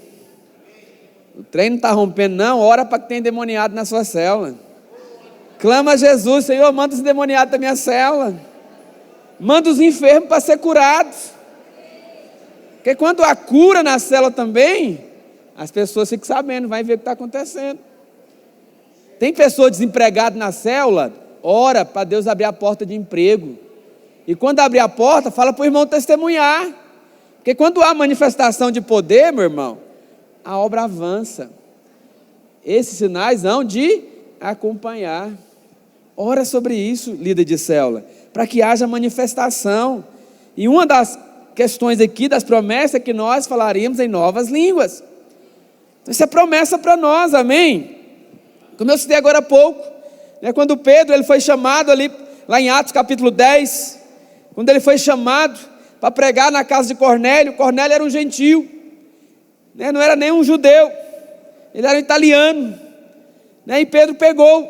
O trem não está rompendo, não. Ora para que tenha endemoniado na sua célula. Clama a Jesus: Senhor, manda os endemoniados da minha célula. Manda os enfermos para ser curados. Porque quando há cura na célula também, as pessoas ficam sabendo, vai ver o que está acontecendo. Tem pessoa desempregada na célula, ora para Deus abrir a porta de emprego. E quando abrir a porta, fala para o irmão testemunhar. Porque quando há manifestação de poder, meu irmão, a obra avança. Esses sinais hão de acompanhar. Ora sobre isso, líder de célula, para que haja manifestação. E uma das questões aqui, das promessas, é que nós falaríamos em novas línguas. Então, isso é promessa para nós, amém? Como eu citei agora há pouco, né, quando Pedro ele foi chamado ali, lá em Atos capítulo 10, quando ele foi chamado para pregar na casa de Cornélio. Cornélio era um gentio, né, não era nem um judeu, ele era um italiano, né, e Pedro pegou,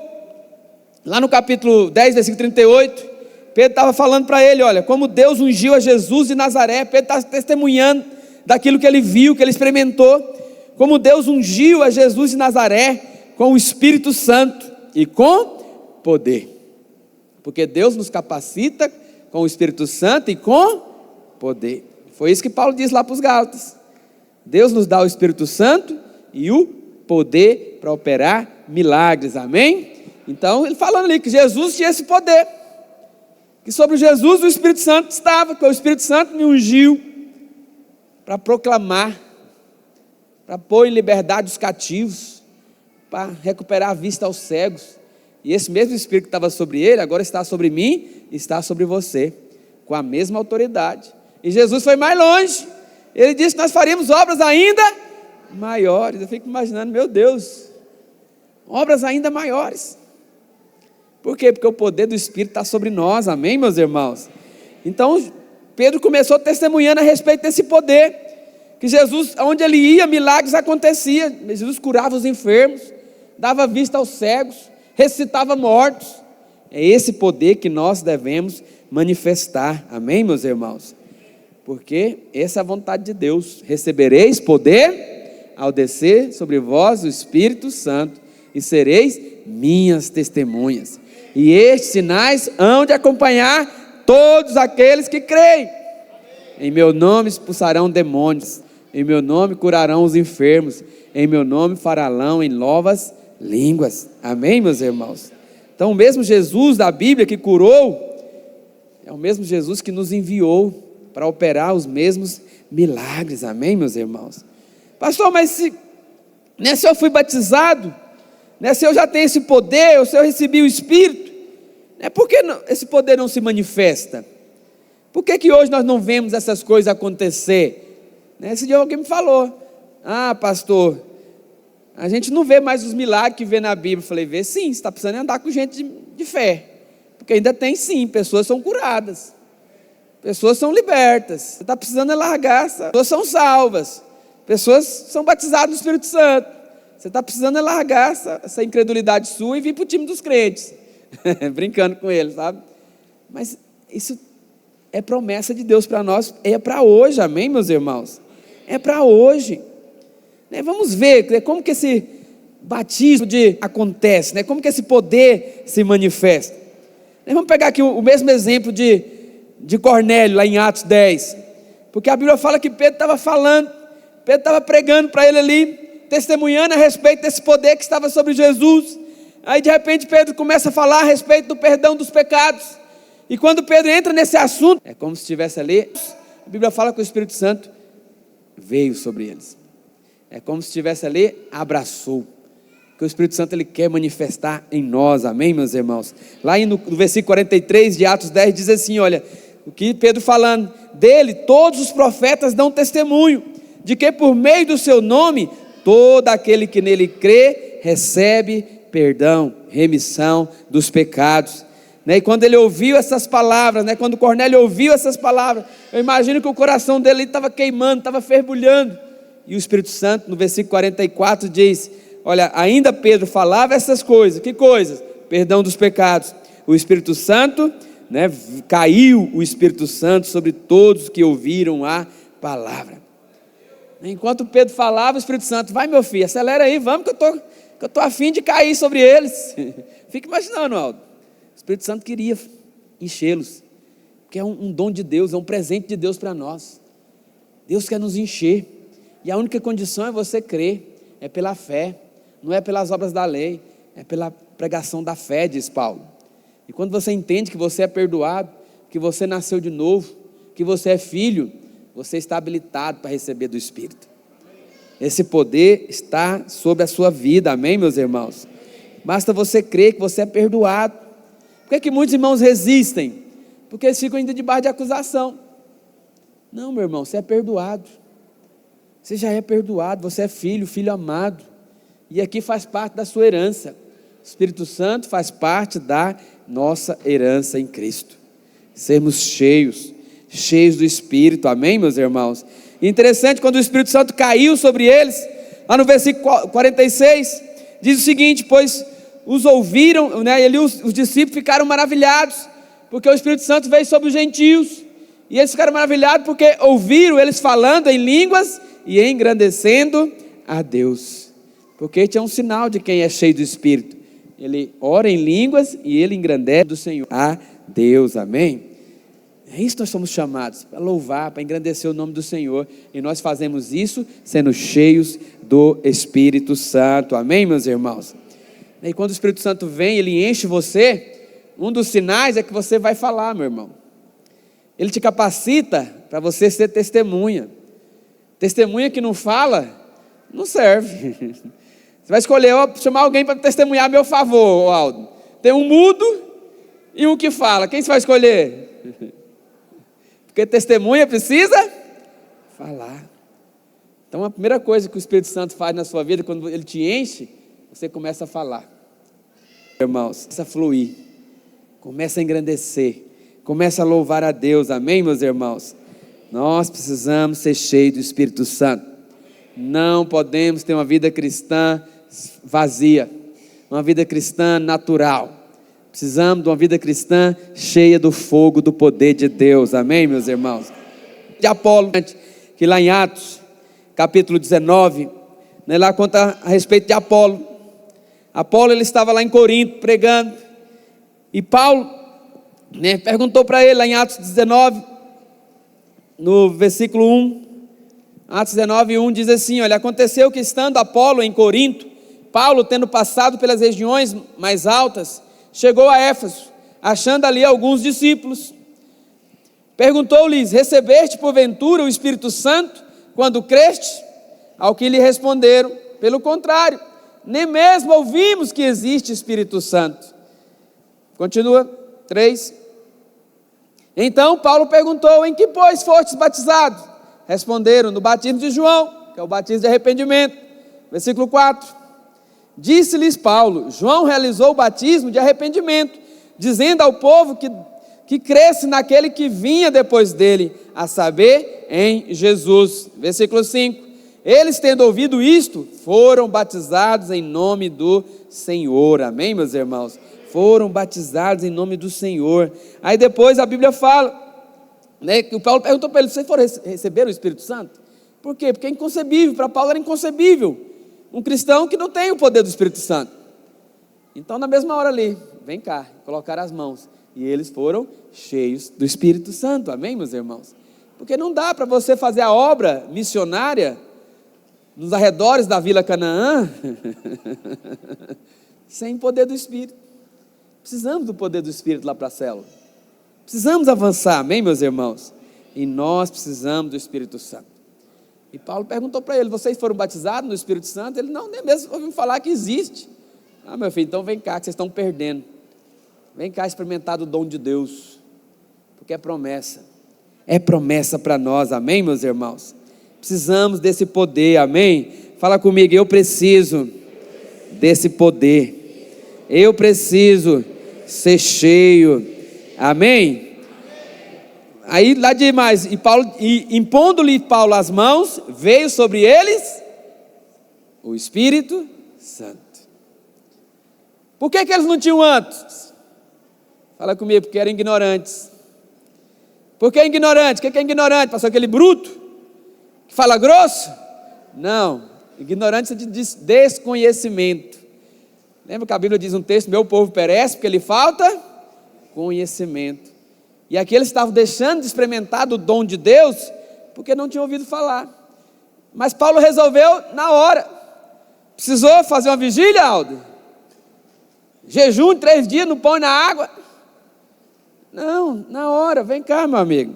lá no capítulo 10, versículo 38, Pedro estava falando para ele: olha, como Deus ungiu a Jesus de Nazaré. Pedro estava testemunhando daquilo que ele viu, que ele experimentou, como Deus ungiu a Jesus de Nazaré com o Espírito Santo e com poder, porque Deus nos capacita com o Espírito Santo e com poder. Foi isso que Paulo diz lá para os Gálatas: Deus nos dá o Espírito Santo e o poder para operar milagres, amém? Então ele falando ali que Jesus tinha esse poder, que sobre Jesus o Espírito Santo estava, que o Espírito Santo me ungiu para proclamar, para pôr em liberdade os cativos, para recuperar a vista aos cegos. E esse mesmo Espírito que estava sobre ele, agora está sobre mim, está sobre você, com a mesma autoridade. E Jesus foi mais longe, ele disse que nós faríamos obras ainda maiores. Eu fico imaginando, meu Deus, obras ainda maiores. Por quê? Porque o poder do Espírito está sobre nós, amém, meus irmãos? Então, Pedro começou testemunhando a respeito desse poder, que Jesus, onde ele ia, milagres aconteciam. Jesus curava os enfermos, dava vista aos cegos, ressuscitava mortos. É esse poder que nós devemos manifestar, amém, meus irmãos? Porque essa é a vontade de Deus: recebereis poder ao descer sobre vós o Espírito Santo, e sereis minhas testemunhas. E estes sinais hão de acompanhar todos aqueles que creem. Em meu nome expulsarão demônios, em meu nome curarão os enfermos, em meu nome falarão em novas línguas. Amém, meus irmãos? Então o mesmo Jesus da Bíblia que curou, é o mesmo Jesus que nos enviou para operar os mesmos milagres. Amém, meus irmãos? Pastor, mas se eu fui batizado, se eu já tenho esse poder, ou se eu recebi o Espírito, por que esse poder não se manifesta? Por que hoje nós não vemos essas coisas acontecer? Esse dia alguém me falou: ah, pastor, a gente não vê mais os milagres que vê na Bíblia. Eu falei: vê sim, você está precisando andar com gente de fé, porque ainda tem sim, pessoas são curadas, pessoas são libertas. Você está precisando largar, pessoas são salvas, pessoas são batizadas no Espírito Santo. Você está precisando largar essa incredulidade sua e vir para o time dos crentes, brincando com eles, sabe? Mas isso é promessa de Deus para nós, é para hoje, amém, meus irmãos? É para hoje. Vamos ver como que esse batismo acontece, como que esse poder se manifesta. Vamos pegar aqui o mesmo exemplo de Cornélio, lá em Atos 10, porque a Bíblia fala que Pedro estava falando, Pedro estava pregando para ele ali, testemunhando a respeito desse poder que estava sobre Jesus. Aí de repente Pedro começa a falar a respeito do perdão dos pecados, e quando Pedro entra nesse assunto, é como se estivesse ali, a Bíblia fala que o Espírito Santo veio sobre eles, é como se estivesse ali, abraçou, que o Espírito Santo ele quer manifestar em nós, amém, meus irmãos? Lá no versículo 43 de Atos 10 diz assim, olha, o que Pedro falando, dele todos os profetas dão testemunho, de que por meio do seu nome, todo aquele que nele crê, recebe perdão, remissão dos pecados. E quando ele ouviu essas palavras, quando Cornélio ouviu essas palavras, eu imagino que o coração dele estava queimando, estava fervulhando. E o Espírito Santo, no versículo 44, diz, olha, ainda Pedro falava essas coisas. Que coisas? Perdão dos pecados. O Espírito Santo, caiu o Espírito Santo sobre todos que ouviram a palavra. Enquanto Pedro falava, o Espírito Santo, vai meu filho, acelera aí, vamos que eu estou a fim de cair sobre eles. Fica imaginando, Aldo. O Espírito Santo queria enchê-los, porque é um dom de Deus, é um presente de Deus para nós. Deus quer nos encher, e a única condição é você crer, é pela fé, não é pelas obras da lei, é pela pregação da fé, diz Paulo. E quando você entende que você é perdoado, que você nasceu de novo, que você é filho, você está habilitado para receber do Espírito. Esse poder está sobre a sua vida, amém, meus irmãos? Basta você crer que você é perdoado. Por que é que muitos irmãos resistem? Porque eles ficam ainda debaixo de acusação. Não, meu irmão, você é perdoado. Você já é perdoado, você é filho, filho amado. E aqui faz parte da sua herança. O Espírito Santo faz parte da nossa herança em Cristo. Sermos cheios do Espírito, amém, meus irmãos? E interessante, quando o Espírito Santo caiu sobre eles, lá no versículo 46, diz o seguinte: pois os ouviram, né, os discípulos ficaram maravilhados, porque o Espírito Santo veio sobre os gentios, e eles ficaram maravilhados porque ouviram eles falando em línguas e engrandecendo a Deus, porque tinha um sinal de quem é cheio do Espírito, ele ora em línguas e ele engrandece do Senhor a Deus, amém? É isso que nós somos chamados, para louvar, para engrandecer o nome do Senhor, e nós fazemos isso sendo cheios do Espírito Santo, amém, meus irmãos? E quando o Espírito Santo vem, ele enche você, um dos sinais é que você vai falar, meu irmão. Ele te capacita para você ser testemunha. Testemunha que não fala, não serve. Você vai escolher, chamar alguém para testemunhar a meu favor, Aldo. Tem um mudo e um que fala, quem você vai escolher? Porque testemunha precisa falar. Então a primeira coisa que o Espírito Santo faz na sua vida, quando ele te enche, você começa a falar. Irmãos, começa a fluir, começa a engrandecer, começa a louvar a Deus, amém, meus irmãos? Nós precisamos ser cheios do Espírito Santo. Não podemos ter uma vida cristã vazia, uma vida cristã natural. Precisamos de uma vida cristã cheia do fogo, do poder de Deus, amém, meus irmãos? De Apolo, que lá em Atos, capítulo 19, né, lá conta a respeito de Apolo. Apolo, ele estava lá em Corinto pregando, e Paulo, né, perguntou para ele lá em Atos 19, no versículo 1, Atos 19, 1 diz assim: olha, aconteceu que estando Apolo em Corinto, Paulo, tendo passado pelas regiões mais altas, chegou a Éfeso, achando ali alguns discípulos. Perguntou-lhes: recebeste porventura o Espírito Santo quando creste? Ao que lhe responderam: pelo contrário, nem mesmo ouvimos que existe Espírito Santo. Continua, 3. Então Paulo perguntou: em que pois fostes batizados? Responderam: no batismo de João, que é o batismo de arrependimento. Versículo 4. Disse-lhes Paulo: João realizou o batismo de arrependimento, dizendo ao povo que cresce naquele que vinha depois dele, a saber, em Jesus. Versículo 5. Eles, tendo ouvido isto, foram batizados em nome do Senhor. Amém, meus irmãos? Foram batizados em nome do Senhor. Aí depois a Bíblia fala, né, que o Paulo perguntou para eles: vocês foram receber o Espírito Santo? Por quê? Porque é inconcebível, para Paulo era inconcebível um cristão que não tem o poder do Espírito Santo. Então na mesma hora ali, vem cá, colocaram as mãos, e eles foram cheios do Espírito Santo, amém, meus irmãos? Porque não dá para você fazer a obra missionária nos arredores da Vila Canaã sem poder do Espírito. Precisamos do poder do Espírito lá para a célula, precisamos avançar, amém, meus irmãos? E nós precisamos do Espírito Santo. E Paulo perguntou para ele: vocês foram batizados no Espírito Santo? Ele: não, nem mesmo ouviu falar que existe. Ah, meu filho, então vem cá, que vocês estão perdendo. Vem cá experimentar do dom de Deus, porque é promessa para nós, amém, meus irmãos? Precisamos desse poder, amém? Fala comigo: eu preciso desse poder, eu preciso ser cheio, amém? Aí lá demais, e impondo-lhe Paulo as mãos, veio sobre eles o Espírito Santo. Por que eles não tinham antes? Fala comigo: porque eram ignorantes. Por que ignorante? O que é ignorante? Passou aquele bruto, que fala grosso? Não, ignorância de desconhecimento. Lembra que a Bíblia diz um texto: meu povo perece porque lhe falta conhecimento. E aqui eles estavam deixando de experimentar do dom de Deus porque não tinham ouvido falar. Mas Paulo resolveu na hora. Precisou fazer uma vigília, Aldo? Jejum de 3 dias no pão e na água? Não, na hora. Vem cá, meu amigo.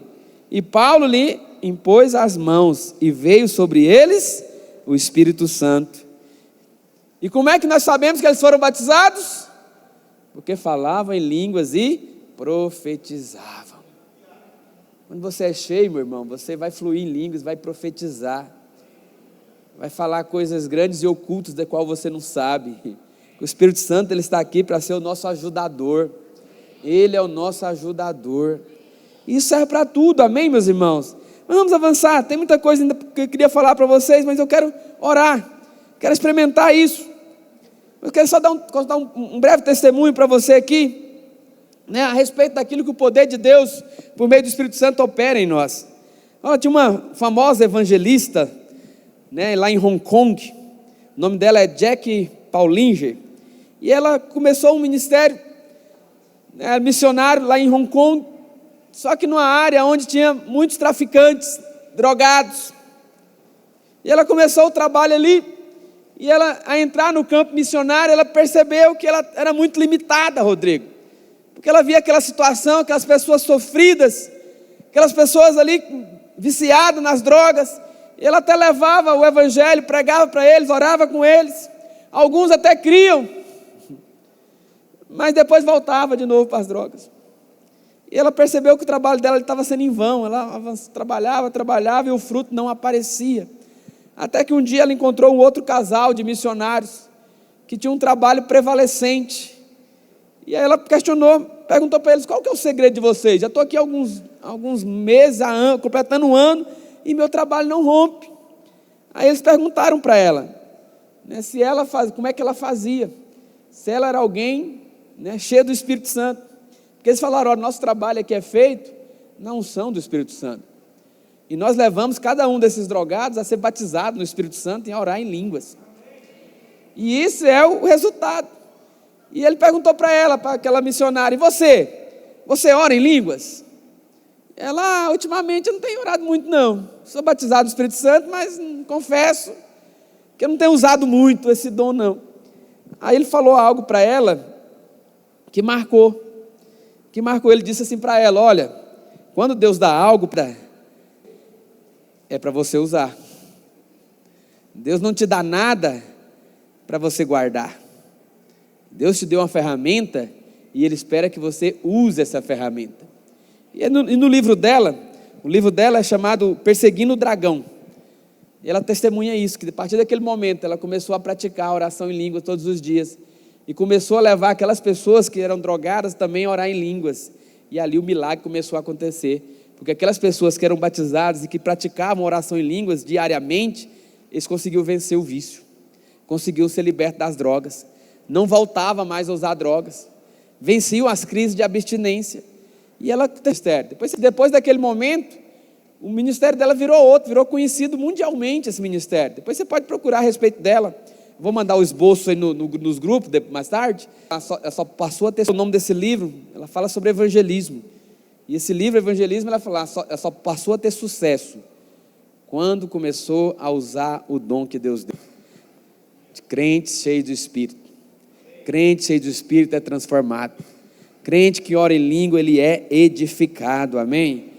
E Paulo lhe impôs as mãos e veio sobre eles o Espírito Santo. E como é que nós sabemos que eles foram batizados? Porque falavam em línguas e profetizavam. Quando você é cheio, meu irmão, você vai fluir em línguas, vai profetizar, vai falar coisas grandes e ocultas da qual você não sabe. O Espírito Santo, ele está aqui para ser o nosso ajudador. Ele é o nosso ajudador. Isso serve para tudo, amém, meus irmãos? Mas vamos avançar, tem muita coisa ainda que eu queria falar para vocês, mas eu quero orar, quero experimentar isso. Eu quero só dar um breve testemunho para você aqui, a respeito daquilo que o poder de Deus, por meio do Espírito Santo, opera em nós. Olha, tinha uma famosa evangelista, lá em Hong Kong, o nome dela é Jack Paulinger, e ela começou um ministério missionário lá em Hong Kong, só que numa área onde tinha muitos traficantes, drogados, e ela começou o trabalho ali, e ela, a entrar no campo missionário, ela percebeu que ela era muito limitada, Rodrigo, porque ela via aquela situação, aquelas pessoas sofridas, aquelas pessoas ali viciadas nas drogas, e ela até levava o evangelho, pregava para eles, orava com eles, alguns até criam, mas depois voltava de novo para as drogas. E ela percebeu que o trabalho dela estava sendo em vão, ela trabalhava e o fruto não aparecia. Até que um dia ela encontrou um outro casal de missionários, que tinha um trabalho prevalecente, e aí ela perguntou para eles: qual que é o segredo de vocês? Já estou aqui alguns meses, completando um ano, e meu trabalho não rompe. Aí eles perguntaram para ela, como é que ela fazia, se ela era alguém cheio do Espírito Santo, porque eles falaram: olha, nosso trabalho aqui é feito na unção do Espírito Santo, e nós levamos cada um desses drogados a ser batizado no Espírito Santo e a orar em línguas, e isso é o resultado. E ele perguntou para ela, para aquela missionária: e você ora em línguas? Ela: ultimamente eu não tenho orado muito não, sou batizado no Espírito Santo, mas confesso que eu não tenho usado muito esse dom não. Aí ele falou algo para ela que marcou, ele disse assim para ela: olha, quando Deus dá algo é para você usar, Deus não te dá nada para você guardar, Deus te deu uma ferramenta e Ele espera que você use essa ferramenta. E no livro dela, o livro dela é chamado Perseguindo o Dragão, e ela testemunha isso, que a partir daquele momento ela começou a praticar a oração em línguas todos os dias, e começou a levar aquelas pessoas que eram drogadas também a orar em línguas, e ali o milagre começou a acontecer, porque aquelas pessoas que eram batizadas e que praticavam oração em línguas diariamente, eles conseguiram vencer o vício, conseguiram ser libertos das drogas, não voltava mais a usar drogas, venciam as crises de abstinência, e ela, depois daquele momento, o ministério dela virou conhecido mundialmente, esse ministério. Depois você pode procurar a respeito dela, vou mandar o esboço aí nos grupos mais tarde. Ela só passou a ter o nome desse livro, ela fala sobre evangelismo, e esse livro, Evangelismo, ela só passou a ter sucesso quando começou a usar o dom que Deus deu, de crentes cheios do Espírito. Crente cheio do Espírito é transformado, crente que ora em língua, ele é edificado, amém?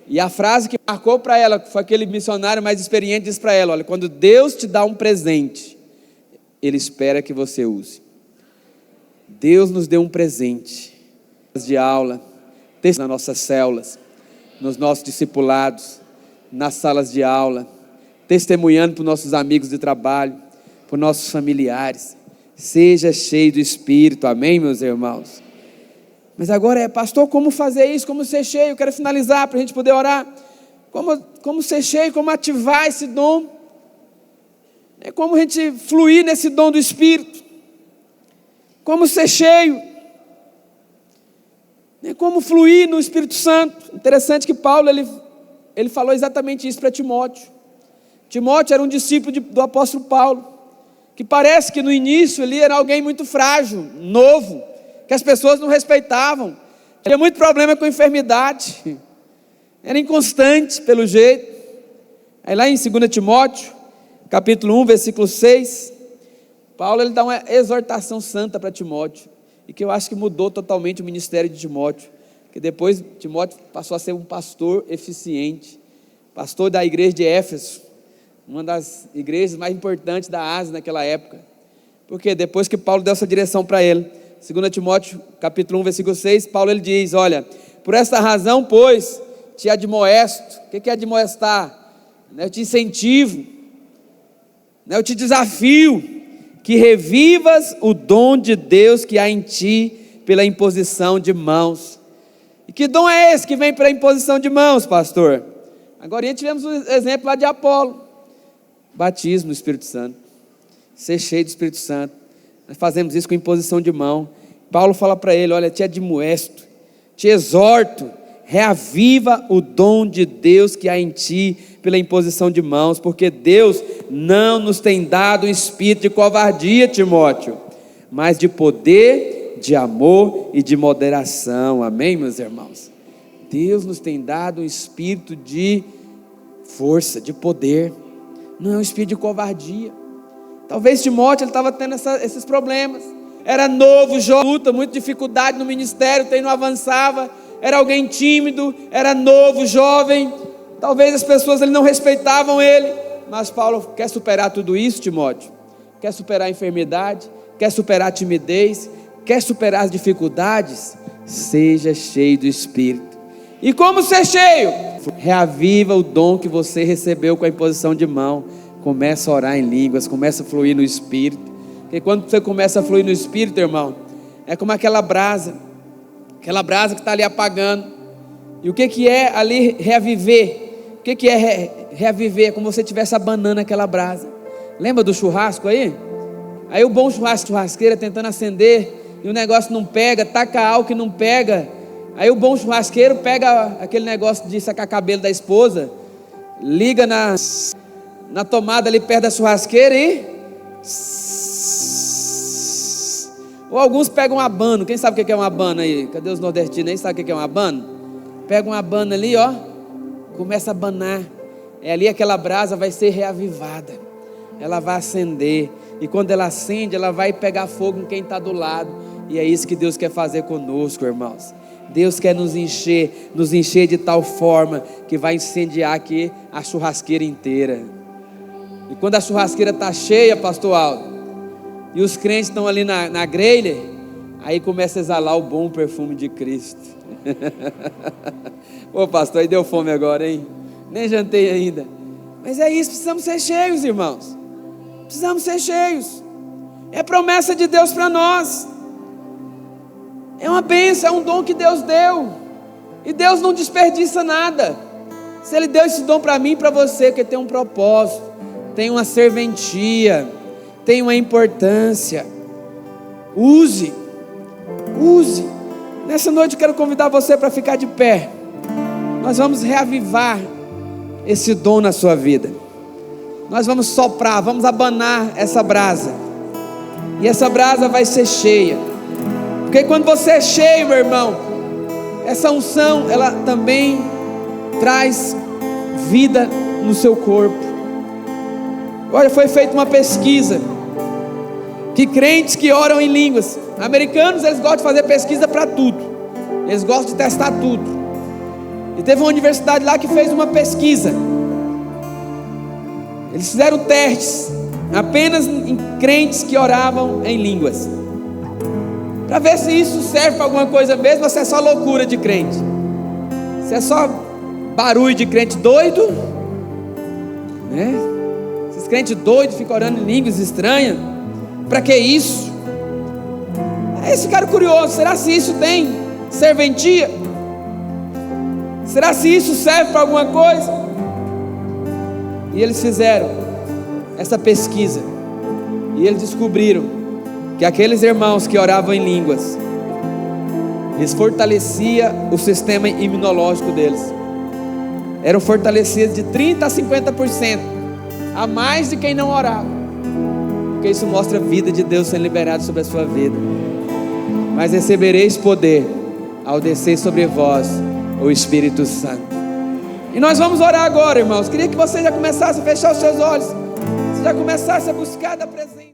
E a frase que marcou para ela, foi aquele missionário mais experiente, disse para ela: olha, quando Deus te dá um presente, Ele espera que você use. Deus nos deu um presente, de aula, nas nossas células, nos nossos discipulados, nas salas de aula, testemunhando para os nossos amigos de trabalho, para os nossos familiares. Seja cheio do Espírito, amém, meus irmãos? Mas agora pastor, como fazer isso? Como ser cheio? Eu quero finalizar para a gente poder orar. Como ser cheio? Como ativar esse dom? Como a gente fluir nesse dom do Espírito? Como ser cheio? Como fluir no Espírito Santo? Interessante que Paulo ele falou exatamente isso para Timóteo. Timóteo era um discípulo do apóstolo Paulo, que parece que no início ele era alguém muito frágil, novo, que as pessoas não respeitavam, tinha muito problema com enfermidade, era inconstante pelo jeito. Aí lá em 2 Timóteo, capítulo 1, versículo 6, Paulo ele dá uma exortação santa para Timóteo, e que eu acho que mudou totalmente o ministério de Timóteo, que depois Timóteo passou a ser um pastor eficiente, pastor da igreja de Éfeso, uma das igrejas mais importantes da Ásia naquela época, porque depois que Paulo deu essa direção para ele, 2 Timóteo capítulo 1, versículo 6, Paulo ele diz, olha, por esta razão, pois, te admoesto. O que é admoestar? Eu te incentivo, eu te desafio, que revivas o dom de Deus que há em ti, pela imposição de mãos. E que dom é esse que vem pela imposição de mãos, pastor? Agora tivemos um exemplo lá de Apolo, batismo no Espírito Santo, ser cheio do Espírito Santo. Nós fazemos isso com imposição de mão. Paulo fala para ele, olha, te admoesto, te exorto, reaviva o dom de Deus que há em ti, pela imposição de mãos, porque Deus não nos tem dado um espírito de covardia, Timóteo, mas de poder, de amor e de moderação. Amém, meus irmãos? Deus nos tem dado um espírito de força, de poder, não é um espírito de covardia. Talvez Timóteo ele estava tendo esses problemas, era novo, jovem, muita dificuldade no ministério, não avançava, era alguém tímido, era novo, jovem, talvez as pessoas não respeitavam ele, mas Paulo quer superar tudo isso, Timóteo, quer superar a enfermidade, quer superar a timidez, quer superar as dificuldades, seja cheio do Espírito. E como ser cheio? Reaviva o dom que você recebeu com a imposição de mão, começa a orar em línguas, começa a fluir no Espírito, porque quando você começa a fluir no Espírito, irmão, é como aquela brasa que está ali apagando. E o que é ali reaviver? O que é reaviver? É como se você estivesse abanando aquela brasa. Lembra do churrasco aí? Aí o bom churrasqueiro tentando acender, e o negócio não pega, taca álcool e não pega. Aí o bom churrasqueiro pega aquele negócio de sacar cabelo da esposa, liga na tomada ali perto da churrasqueira e... Ou alguns pegam um abano. Quem sabe o que é um abano aí? Cadê os nordestinos aí? Sabe o que é um abano? Pega um abano ali, ó, começa a abanar. É ali aquela brasa vai ser reavivada, ela vai acender, e quando ela acende, ela vai pegar fogo em quem está do lado. E é isso que Deus quer fazer conosco, irmãos. Deus quer nos encher de tal forma que vai incendiar aqui a churrasqueira inteira. E quando a churrasqueira está cheia, pastor Aldo, e os crentes estão ali na grelha, aí começa a exalar o bom perfume de Cristo. Ô pastor, aí deu fome agora, hein? Nem jantei ainda. Mas é isso, precisamos ser cheios, irmãos. Precisamos ser cheios. É promessa de Deus para nós. É uma bênção, é um dom que Deus deu. E Deus não desperdiça nada. Se Ele deu esse dom para mim e para você, porque tem um propósito, tem uma serventia, tem uma importância. Use. Nessa noite eu quero convidar você para ficar de pé. Nós vamos reavivar esse dom na sua vida. Nós vamos soprar, vamos abanar essa brasa. E essa brasa vai ser cheia. Porque quando você é cheio, meu irmão, essa unção, ela também traz vida no seu corpo. Olha, foi feita uma pesquisa que crentes que oram em línguas, americanos, eles gostam de fazer pesquisa para tudo, eles gostam de testar tudo. E teve uma universidade lá que fez uma pesquisa. Eles fizeram testes apenas em crentes que oravam em línguas, para ver se isso serve para alguma coisa mesmo, ou se é só loucura de crente, se é só barulho de crente doido, né? Esses crentes doidos ficam orando em línguas estranhas. Para que isso? Aí eles ficaram curiosos. Será se isso tem serventia? Será se isso serve para alguma coisa? E eles fizeram essa pesquisa, e eles descobriram que aqueles irmãos que oravam em línguas, eles fortaleciam o sistema imunológico deles, eram fortalecidos de 30% a 50%. a mais de quem não orava, porque isso mostra a vida de Deus sendo liberada sobre a sua vida. Mas recebereis poder ao descer sobre vós o Espírito Santo. E nós vamos orar agora, irmãos. Queria que você já começasse a fechar os seus olhos, você já começasse a buscar da presença.